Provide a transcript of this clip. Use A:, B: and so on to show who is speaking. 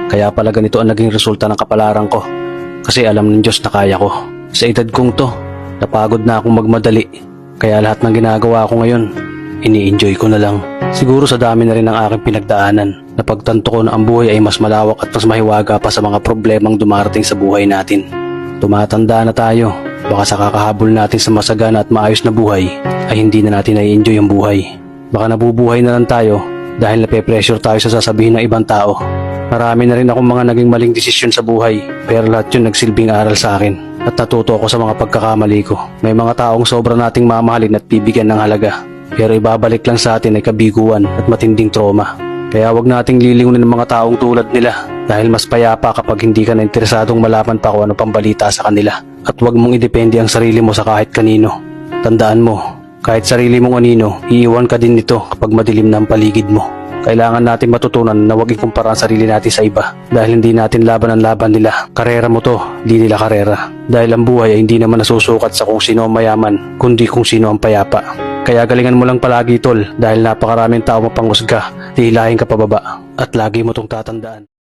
A: Kaya pala ganito ang naging resulta ng kapalaran ko. Kasi alam ng Diyos na kaya ko. Sa edad kong to, napagod na akong magmadali. Kaya lahat ng ginagawa ko ngayon, ini-enjoy ko na lang. Siguro sa dami na rin ng aking pinagdaanan, napagtanto ko na ang buhay ay mas malawak at mas mahiwaga pa sa mga problemang dumarating sa buhay natin. Tumatanda na tayo, baka sa kakahabol natin sa masagana at maayos na buhay, ay hindi na natin nai-enjoy ang buhay. Baka nabubuhay na lang tayo dahil nape-pressure tayo sa sasabihin ng ibang tao. Marami na rin akong mga naging maling desisyon sa buhay, pero lahat yun nagsilbing aral sa akin at natuto ako sa mga pagkakamali ko. May mga taong sobra nating mamahalin at bibigyan ng halaga, pero ibabalik lang sa atin ay kabiguan at matinding trauma. Kaya wag nating lilingunin ng mga taong tulad nila dahil mas payapa kapag hindi ka na interesadong malaman pa kung ano pang balita sa kanila. At wag mong idepende ang sarili mo sa kahit kanino. Tandaan mo, kahit sarili mong anino, iiwan ka din nito kapag madilim na ang paligid mo. Kailangan natin matutunan na huwag ikumpara ang sarili natin sa iba dahil hindi natin laban ang laban nila. Karera mo to, di nila karera. Dahil ang buhay ay hindi naman nasusukat sa kung sino ang mayaman, kundi kung sino ang payapa. Kaya galingan mo lang palagi tol dahil napakaraming tao mapanghusga, hihilahin ka pababa at lagi mo tong tatandaan.